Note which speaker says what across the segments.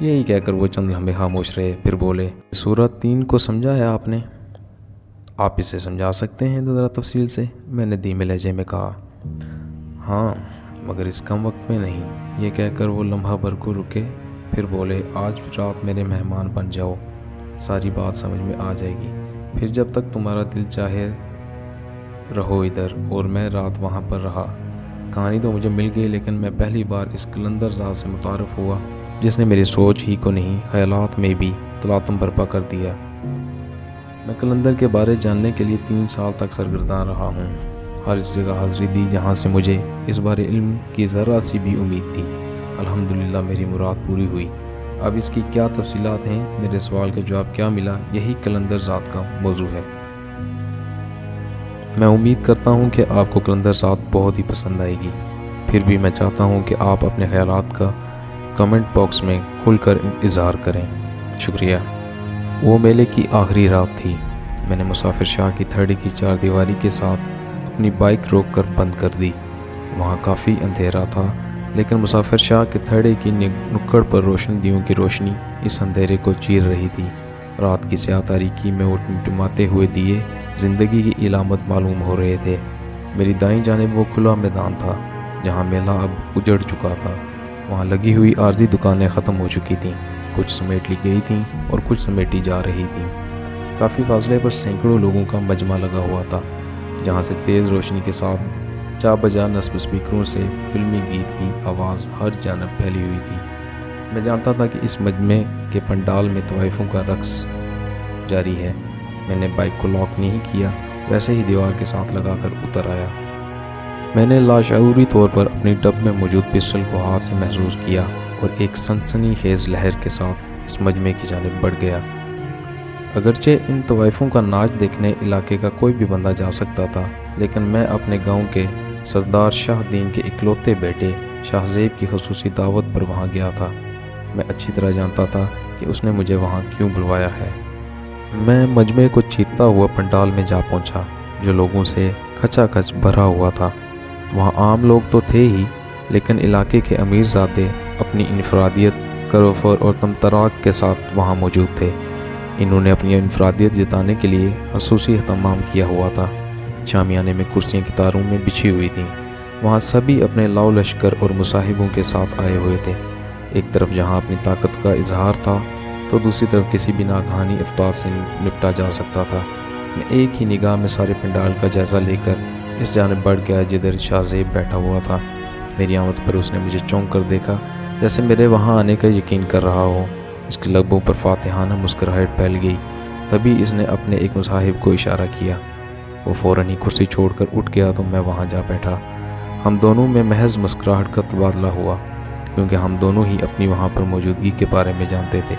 Speaker 1: یہی کہہ کر وہ چند لمحے خاموش رہے، پھر بولے، سورت 3 کو سمجھا ہے آپ نے؟ آپ اسے سمجھا سکتے ہیں ذرا تفصیل سے؟ میں نے دھیمے لہجے میں کہا۔ ہاں، مگر اس کم وقت میں نہیں۔ یہ کہہ کر وہ لمحہ بھر کو رکے، پھر بولے، آج رات میرے مہمان بن جاؤ، ساری بات سمجھ میں آ جائے گی۔ پھر جب تک تمہارا دل چاہے رہو ادھر، اور میں رات وہاں پر رہا۔ کہانی تو مجھے مل گئی، لیکن میں پہلی بار اس قلندر ذات سے متعارف ہوا جس نے میری سوچ ہی کو نہیں، خیالات میں بھی تلاطم برپا کر دیا۔ میں قلندر کے بارے جاننے کے لیے 3 سال تک سرگرداں رہا ہوں، ہر اس جگہ حاضری دی جہاں سے مجھے اس بارے علم کی ذرا سی بھی امید تھی۔ الحمدللہ میری مراد پوری ہوئی۔ اب اس کی کیا تفصیلات ہیں، میرے سوال کا جواب کیا ملا، یہی قلندر ذات کا موضوع ہے۔ میں امید کرتا ہوں کہ آپ کو قلندر ذات بہت ہی پسند آئے گی۔ پھر بھی میں چاہتا ہوں کہ آپ اپنے خیالات کا کمنٹ باکس میں کھل کر اظہار کریں۔ شکریہ۔ وہ میلے کی آخری رات تھی۔ میں نے مسافر شاہ کی تھڑی کی 4 دیواری کے ساتھ اپنی بائک روک کر بند کر دی۔ وہاں کافی اندھیرا تھا، لیکن مسافر شاہ کے تھڑے کی نکڑ پر روشن دیوں کی روشنی اس اندھیرے کو چیر رہی تھی۔ رات کی سیاہ تاریکی میں وہ ٹمٹماتے ہوئے دیے زندگی کی علامت معلوم ہو رہے تھے۔ میری دائیں جانب وہ کھلا میدان تھا جہاں میلہ اب اجڑ چکا تھا۔ وہاں لگی ہوئی عارضی دکانیں ختم ہو چکی تھیں، کچھ سمیٹ لی گئی تھیں اور کچھ سمیٹی جا رہی تھیں۔ کافی فاصلے پر سینکڑوں لوگوں کا مجمع لگا ہوا تھا، جہاں سے تیز روشنی کے ساتھ جا بجا نصب اسپیکروں سے فلمی گیت کی آواز ہر جانب پھیلی ہوئی تھی۔ میں جانتا تھا کہ اس مجمع کے پنڈال میں طوائفوں کا رقص جاری ہے۔ میں نے بائک کو لاک نہیں کیا، ویسے ہی دیوار کے ساتھ لگا کر اتر آیا۔ میں نے لاشعوری طور پر اپنی ڈب میں موجود پسٹل کو ہاتھ سے محسوس کیا اور ایک سنسنی خیز لہر کے ساتھ اس مجمع کی جانب بڑھ گیا۔ اگرچہ ان طوائفوں کا ناچ دیکھنے علاقے کا کوئی بھی بندہ جا سکتا تھا، لیکن میں اپنے گاؤں کے سردار شاہ دین کے اکلوتے بیٹے شاہ زیب کی خصوصی دعوت پر وہاں گیا تھا۔ میں اچھی طرح جانتا تھا کہ اس نے مجھے وہاں کیوں بلوایا ہے۔ میں مجمع کو چیرتا ہوا پنڈال میں جا پہنچا، جو لوگوں سے کھچا کھچ بھرا ہوا تھا۔ وہاں عام لوگ تو تھے ہی، لیکن علاقے کے امیر زادے اپنی انفرادیت، کروفر اور تمتراک کے ساتھ وہاں موجود تھے۔ انہوں نے اپنی انفرادیت جتانے کے لیے خصوصی اہتمام کیا ہوا تھا۔ شامیانے میں کرسیاں قطاروں میں بچھی ہوئی تھیں۔ وہاں سبھی اپنے لاؤ لشکر اور مصاحبوں کے ساتھ آئے ہوئے تھے۔ ایک طرف جہاں اپنی طاقت کا اظہار تھا، تو دوسری طرف کسی بھی ناگہانی افطار سے نپٹا جا سکتا تھا۔ میں ایک ہی نگاہ میں سارے پنڈال کا جائزہ لے کر اس جانب بڑھ گیا جدھر شاہ زیب بیٹھا ہوا تھا۔ میری آمد پر اس نے مجھے چونک کر دیکھا، جیسے میرے وہاں آنے کا یقین کر رہا ہو۔ اس کے لبوں پر فاتحانہ مسکراہٹ پھیل گئی۔ تبھی اس نے اپنے ایک مصاحب کو اشارہ کیا۔ وہ فوراً ہی کرسی چھوڑ کر اٹھ گیا تو میں وہاں جا بیٹھا۔ ہم دونوں میں محض مسکراہٹ کا تبادلہ ہوا، کیونکہ ہم دونوں ہی اپنی وہاں پر موجودگی کے بارے میں جانتے تھے۔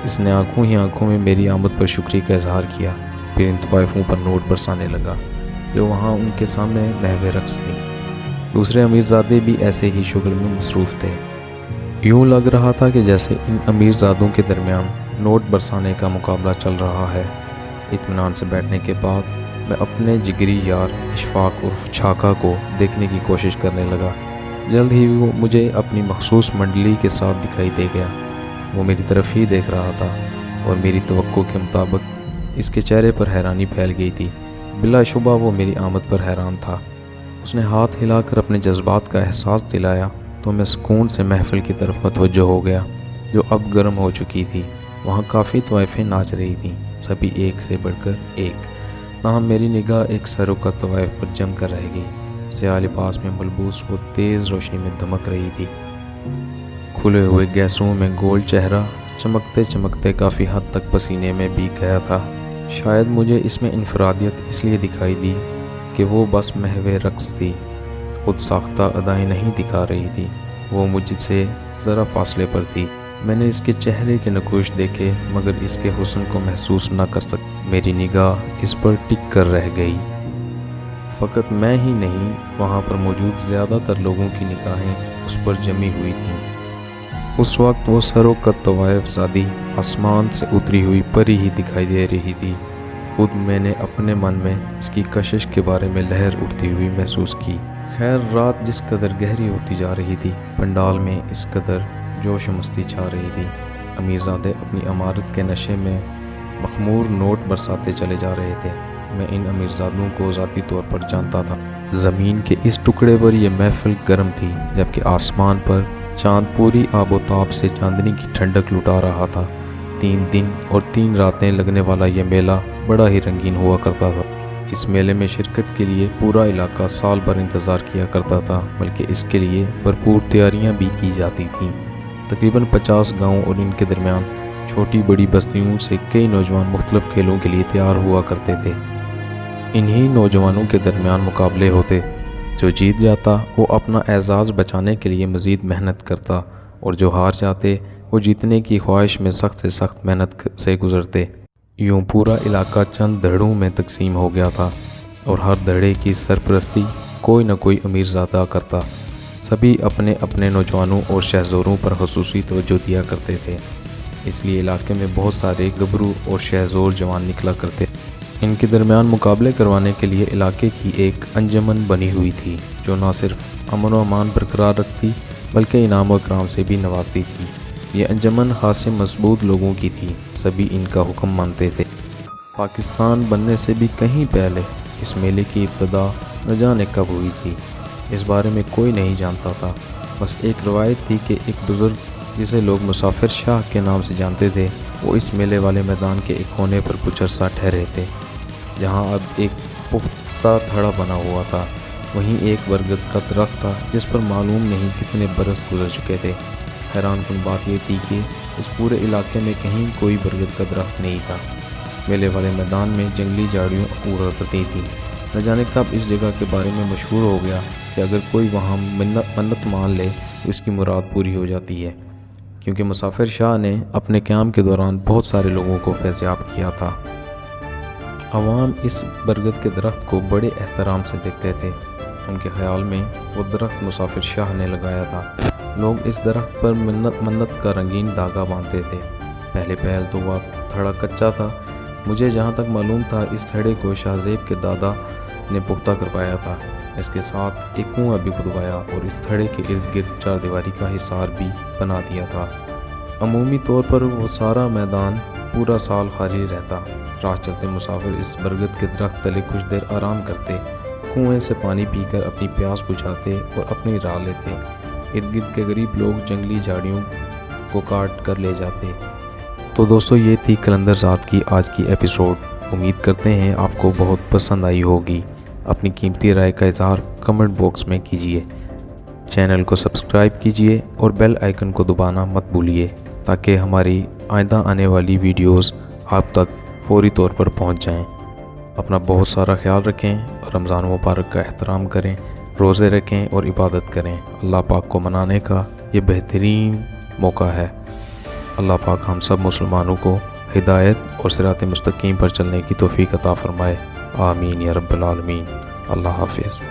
Speaker 1: اس نے آنکھوں ہی آنکھوں میں میری آمد پر شکریہ کا اظہار کیا، پھر ان طوائفوں پر نوٹ برسانے لگا جو وہاں ان کے سامنے محو رقص تھیں۔ دوسرے امیرزادے بھی ایسے ہی شغل میں مصروف تھے۔ یوں لگ رہا تھا کہ جیسے ان امیرزادوں کے درمیان نوٹ برسانے کا مقابلہ چل رہا ہے۔ اطمینان سے بیٹھنے کے بعد میں اپنے جگری یار اشفاق عرف چھاکا کو دیکھنے کی کوشش کرنے لگا۔ جلد ہی وہ مجھے اپنی مخصوص منڈلی کے ساتھ دکھائی دے گیا۔ وہ میری طرف ہی دیکھ رہا تھا اور میری توقع کے مطابق اس کے چہرے پر حیرانی پھیل گئی تھی۔ بلا شبہ وہ میری آمد پر حیران تھا۔ اس نے ہاتھ ہلا کر اپنے جذبات کا احساس دلایا تو میں سکون سے محفل کی طرف متوجہ ہو گیا، جو اب گرم ہو چکی تھی۔ وہاں کافی طوائفیں ناچ رہی تھیں، سبھی ایک سے بڑھ کر ایک۔ تاہم میری نگاہ ایک سرکت طوائف پر جم کر رہ گئی۔ سیاہ لباس میں ملبوس وہ تیز روشنی میں دمک رہی تھی۔ کھلے ہوئے گیسوں میں گول چہرہ چمکتے چمکتے کافی حد تک پسینے میں بھیگ گیا تھا۔ شاید مجھے اس میں انفرادیت اس لیے دکھائی دی کہ وہ بس محو رقص تھی، خود ساختہ ادائیں نہیں دکھا رہی تھی۔ وہ مجھ سے ذرا فاصلے پر تھی۔ میں نے اس کے چہرے کے نقوش دیکھے، مگر اس کے حسن کو محسوس نہ کر سکا۔ میری نگاہ اس پر ٹک کر رہ گئی۔ فقط میں ہی نہیں، وہاں پر موجود زیادہ تر لوگوں کی نگاہیں اس پر جمی ہوئی تھیں۔ اس وقت وہ سروقت طوائف زادی آسمان سے اتری ہوئی پری ہی دکھائی دے رہی تھی۔ خود میں نے اپنے من میں اس کی کشش کے بارے میں لہر اٹھتی ہوئی محسوس کی۔ خیر، رات جس قدر گہری ہوتی جا رہی تھی، پنڈال میں اس قدر جوش و مستی چھا رہی تھی۔ امیرزادے اپنی عمارت کے نشے میں مخمور نوٹ برساتے چلے جا رہے تھے۔ میں ان امیرزادوں کو ذاتی طور پر جانتا تھا۔ زمین کے اس ٹکڑے پر یہ محفل گرم تھی، جبکہ آسمان پر چاند پوری آب و تاب سے چاندنی کی ٹھنڈک لٹا رہا تھا۔ 3 دن اور 3 راتیں لگنے والا یہ میلہ بڑا ہی رنگین ہوا کرتا تھا۔ اس میلے میں شرکت کے لیے پورا علاقہ سال بھر انتظار کیا کرتا تھا، بلکہ اس کے لیے بھرپور تیاریاں بھی کی جاتی تھیں۔ تقریباً 50 گاؤں اور ان کے درمیان چھوٹی بڑی بستیوں سے کئی نوجوان مختلف کھیلوں کے لیے تیار ہوا کرتے تھے۔ انہی نوجوانوں کے درمیان مقابلے ہوتے۔ جو جیت جاتا وہ اپنا اعزاز بچانے کے لیے مزید محنت کرتا، اور جو ہار جاتے وہ جیتنے کی خواہش میں سخت سے سخت محنت سے گزرتے۔ یوں پورا علاقہ چند دھڑوں میں تقسیم ہو گیا تھا، اور ہر دھڑے کی سرپرستی کوئی نہ کوئی امیرزادہ کرتا۔ سبھی اپنے اپنے نوجوانوں اور شہزوروں پر خصوصی توجہ دیا کرتے تھے، اس لیے علاقے میں بہت سارے گبرو اور شہزور جوان نکلا کرتے۔ ان کے درمیان مقابلے کروانے کے لیے علاقے کی ایک انجمن بنی ہوئی تھی، جو نہ صرف امن و امان برقرار رکھتی بلکہ انعام و اکرام سے بھی نوازتی تھی۔ یہ انجمن خاصے مضبوط لوگوں کی تھی، سبھی ان کا حکم مانتے تھے۔ پاکستان بننے سے بھی کہیں پہلے اس میلے کی ابتدا نہ جانے کب ہوئی تھی، اس بارے میں کوئی نہیں جانتا تھا۔ بس ایک روایت تھی کہ ایک بزرگ جسے لوگ مسافر شاہ کے نام سے جانتے تھے، وہ اس میلے والے میدان کے ایک کونے پر کچھ عرصہ ٹھہرے تھے، جہاں اب ایک پختہ تھڑا بنا ہوا تھا۔ وہیں ایک برگد کا درخت تھا جس پر معلوم نہیں کتنے برس گزر چکے تھے۔ حیران کن بات یہ تھی کہ اس پورے علاقے میں کہیں کوئی برگد کا درخت نہیں تھا۔ میلے والے میدان میں جنگلی جھاڑیوں اڑ کرتی تھی۔ نہ جانے کب اس جگہ کے بارے میں مشہور ہو گیا کہ اگر کوئی وہاں منت مان لے تو اس کی مراد پوری ہو جاتی ہے، کیونکہ مسافر شاہ نے اپنے قیام کے دوران بہت سارے لوگوں کو فیضیاب کیا تھا۔ عوام اس برگد کے درخت کو بڑے احترام سے دیکھتے تھے۔ ان کے خیال میں وہ درخت مسافر شاہ نے لگایا تھا۔ لوگ اس درخت پر منت کا رنگین دھاگا باندھتے تھے۔ پہلے پہل تو وہ تھڑا کچا تھا۔ مجھے جہاں تک معلوم تھا اس تھڑے کو شاہ زیب کے دادا نے پختہ کروایا تھا۔ اس کے ساتھ ایک کنواں بھی کھدوایا اور اس تھڑے کے ارد گرد 4 دیواری کا حصار بھی بنا دیا تھا۔ عمومی طور پر وہ سارا میدان پورا سال خالی رہتا۔ راہ چلتے مسافر اس برگد کے درخت تلے کچھ دیر آرام کرتے، کنویں سے پانی پی کر اپنی پیاس بجھاتے اور اپنی راہ لیتے۔ ارد گرد کے غریب لوگ جنگلی جھاڑیوں کو کاٹ کر لے جاتے۔ تو دوستو، یہ تھی قلندر ذات کی آج کی ایپیسوڈ۔ امید کرتے ہیں آپ کو بہت پسند آئی ہوگی۔ اپنی قیمتی رائے کا اظہار کمنٹ باکس میں کیجیے۔ چینل کو سبسکرائب کیجیے اور بیل آئیکن کو دبانا مت بھولیے، تاکہ ہماری آئندہ آنے والی ویڈیوز آپ تک فوری طور پر پہنچ جائیں۔ اپنا بہت سارا خیال رکھیں، رمضان مبارک کا احترام کریں، روزے رکھیں اور عبادت کریں۔ اللہ پاک کو منانے کا یہ بہترین موقع ہے۔ اللہ پاک ہم سب مسلمانوں کو ہدایت اور صراط مستقیم پر چلنے کی توفیق عطا فرمائے۔ آمین یا رب العالمین۔ اللہ حافظ۔